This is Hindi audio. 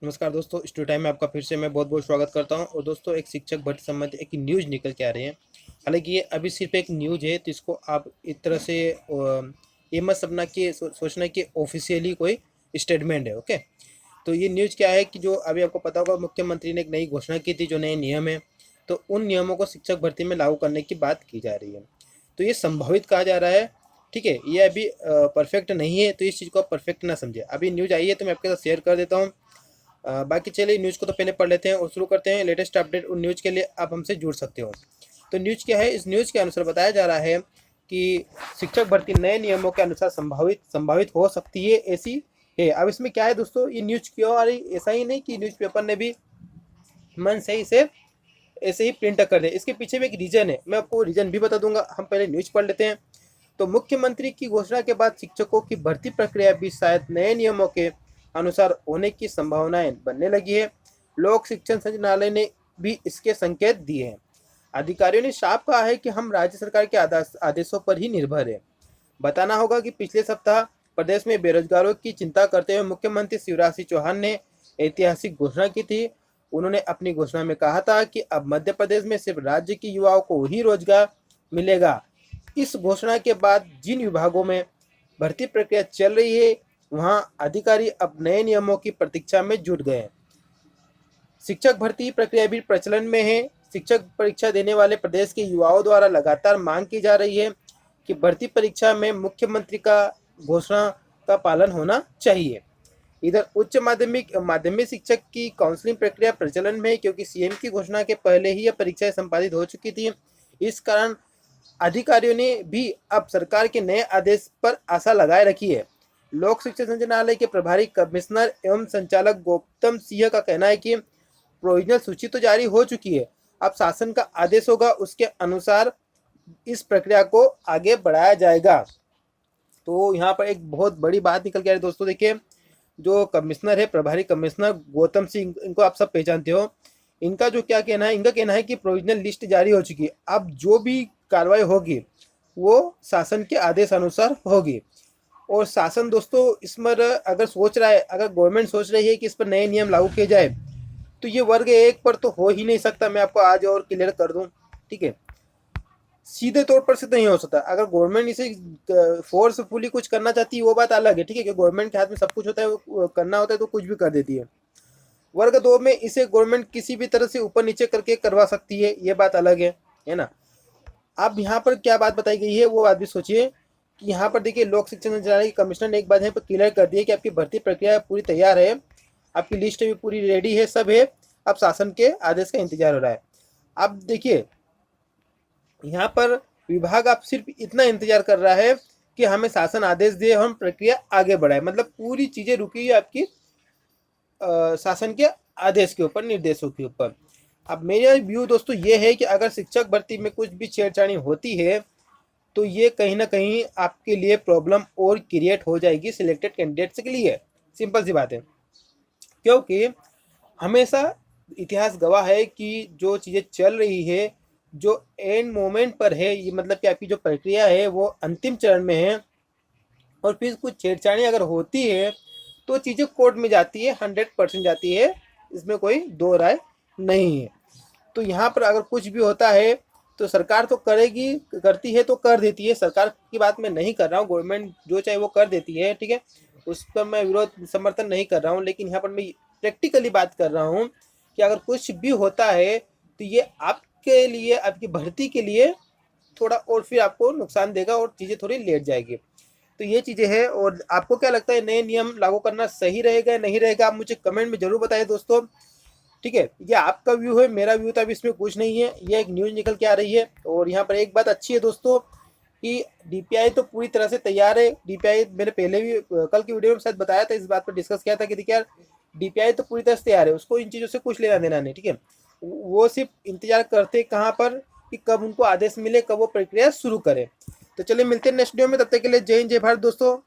नमस्कार दोस्तों, स्टूडियो टाइम में आपका फिर से मैं बहुत बहुत स्वागत करता हूं। और दोस्तों, एक शिक्षक भर्ती संबंधी एक न्यूज़ निकल के आ रही है। हालांकि ये अभी सिर्फ एक न्यूज़ है, तो इसको आप एक तरह से ये मत समझना कि सोचना कि ऑफिशियली कोई स्टेटमेंट है। ओके, तो ये न्यूज़ क्या है कि जो अभी आपको पता होगा, मुख्यमंत्री ने एक नई घोषणा की थी, जो नए नियम है, तो उन नियमों को शिक्षक भर्ती में लागू करने की बात की जा रही है। तो ये संभावित कहा जा रहा है। ठीक है, ये अभी परफेक्ट नहीं है, तो इस चीज़ को आप परफेक्ट ना समझे। अभी न्यूज़ आई है तो मैं आपके साथ शेयर कर देता हूँ। बाकी चलिए न्यूज़ को तो पहले पढ़ लेते हैं और शुरू करते हैं। लेटेस्ट अपडेट उन न्यूज़ के लिए आप हमसे जुड़ सकते हो। तो न्यूज़ क्या है, इस न्यूज़ के अनुसार बताया जा रहा है कि शिक्षक भर्ती नए नियमों के अनुसार संभावित हो सकती है, ऐसी है। अब इसमें क्या है दोस्तों, ये न्यूज़ क्यों आ रही, ऐसा ही नहीं कि न्यूज़पेपर ने भी मन से इसे ऐसे ही प्रिंट कर दे। इसके पीछे भी एक रीजन है, मैं आपको रीजन भी बता दूंगा। हम पहले न्यूज़ पढ़ लेते हैं। तो मुख्यमंत्री की घोषणा के बाद शिक्षकों की भर्ती प्रक्रिया भी शायद नए नियमों के अनुसार होने की संभावनाएं बनने लगी है। लोक शिक्षण संचालनालय ने भी इसके संकेत दिए हैं। अधिकारियों ने साफ कहा है कि हम राज्य सरकार के आदेशों पर ही निर्भर है। बताना होगा कि पिछले सप्ताह प्रदेश में बेरोजगारों की चिंता करते हुए मुख्यमंत्री शिवराज सिंह चौहान ने ऐतिहासिक घोषणा की थी। उन्होंने अपनी घोषणा में कहा था कि अब मध्य प्रदेश में सिर्फ राज्य के युवाओं को ही रोजगार मिलेगा। इस घोषणा के बाद जिन विभागों में भर्ती प्रक्रिया चल रही है, वहां अधिकारी अब नए नियमों की प्रतीक्षा में जुट गए हैं। शिक्षक भर्ती प्रक्रिया भी प्रचलन में है। शिक्षक परीक्षा देने वाले प्रदेश के युवाओं द्वारा लगातार मांग की जा रही है कि भर्ती परीक्षा में मुख्यमंत्री का घोषणा का पालन होना चाहिए। इधर उच्च माध्यमिक माध्यमिक शिक्षक की काउंसलिंग प्रक्रिया प्रचलन में है, क्योंकि सीएम की घोषणा के पहले ही यह परीक्षाएं संपादित हो चुकी थी। इस कारण अधिकारियों ने भी अब सरकार के नए आदेश पर आशा लगाए रखी है। लोक शिक्षण संचालनालय के प्रभारी कमिश्नर एवं संचालक गौतम सिंह का कहना है कि प्रोविजनल सूची तो जारी हो चुकी है, अब शासन का आदेश होगा, उसके अनुसार इस प्रक्रिया को आगे बढ़ाया जाएगा। तो यहाँ पर एक बहुत बड़ी बात निकल के आ रही है दोस्तों। देखिए, जो कमिश्नर है, प्रभारी कमिश्नर गौतम सिंह, इनको आप सब पहचानते हो। इनका जो क्या कहना है, इनका कहना है कि प्रोविजनल लिस्ट जारी हो चुकी है, अब जो भी कार्रवाई होगी वो शासन के आदेश अनुसार होगी। और शासन दोस्तों इस पर अगर सोच रहा है, अगर गवर्नमेंट सोच रही है कि इस पर नए नियम लागू किए जाए, तो ये वर्ग एक पर तो हो ही नहीं सकता। मैं आपको आज और क्लियर कर दूं, ठीक है। सीधे तौर पर से नहीं हो सकता। अगर गवर्नमेंट इसे फोर्सफुली कुछ करना चाहती है वो बात अलग है, ठीक है, कि गवर्नमेंट के हाथ में सब कुछ होता है, वो करना होता है तो कुछ भी कर देती है। वर्ग दो में इसे गवर्नमेंट किसी भी तरह से ऊपर नीचे करके करवा सकती है, ये बात अलग है ना। अब यहाँ पर क्या बात बताई गई है वो बात भी सोचिए कि यहाँ पर देखिए, लोक शिक्षण संचालनालय के कमिश्नर ने एक बात यहाँ पर क्लियर कर दी है कि आपकी भर्ती प्रक्रिया पूरी तैयार है, आपकी लिस्ट भी पूरी रेडी है, सब है। अब शासन के आदेश का इंतजार हो रहा है। अब देखिए, यहाँ पर विभाग अब सिर्फ इतना इंतजार कर रहा है कि हमें शासन आदेश दे, हम प्रक्रिया आगे बढ़ाए। मतलब पूरी चीजें रुकी है आपकी शासन के आदेश के ऊपर, निर्देशों के ऊपर। अब मेरा व्यू दोस्तों ये है कि अगर शिक्षक भर्ती में कुछ भी छेड़छाड़ी होती है, तो ये कहीं ना कहीं आपके लिए प्रॉब्लम और क्रिएट हो जाएगी सिलेक्टेड कैंडिडेट्स के लिए। सिंपल सी बात है, क्योंकि हमेशा इतिहास गवाह है कि जो चीज़ें चल रही है, जो एंड मोमेंट पर है, ये मतलब कि आपकी जो प्रक्रिया है वो अंतिम चरण में है, और फिर कुछ छेड़छाड़ी अगर होती है तो चीज़ें कोर्ट में जाती है, 100% जाती है, इसमें कोई दो राय नहीं है। तो यहाँ पर अगर कुछ भी होता है तो सरकार तो करेगी, करती है तो कर देती है। सरकार की बात मैं नहीं कर रहा हूँ, गवर्नमेंट जो चाहे वो कर देती है, ठीक है, उस पर मैं विरोध समर्थन नहीं कर रहा हूँ। लेकिन यहाँ पर मैं प्रैक्टिकली बात कर रहा हूँ कि अगर कुछ भी होता है तो ये आपके लिए, आपकी भर्ती के लिए थोड़ा और फिर आपको नुकसान देगा और चीज़ें थोड़ी लेट जाएगी। तो ये चीज़ें हैं। और आपको क्या लगता है, नए नियम लागू करना सही रहेगा नहीं रहेगा, आप मुझे कमेंट में जरूर बताइए दोस्तों, ठीक है। ये आपका व्यू है, मेरा व्यू तो अभी इसमें कुछ नहीं है, ये एक न्यूज़ निकल के आ रही है। और यहाँ पर एक बात अच्छी है दोस्तों कि डीपीआई तो पूरी तरह से तैयार है। डीपीआई मैंने पहले भी कल की वीडियो में शायद बताया था, इस बात पर डिस्कस किया था कि देखिए यार, डीपीआई तो पूरी तरह से तैयार है, उसको इन चीज़ों से कुछ लेना देना नहीं, ठीक है। वो सिर्फ इंतजार करते कहाँ पर कि कब उनको आदेश मिले, कब वो प्रक्रिया शुरू करे। तो चलिए मिलते हैं नेक्स्ट वीडियो में, तब तक के लिए जय हिंद जय भारत दोस्तों।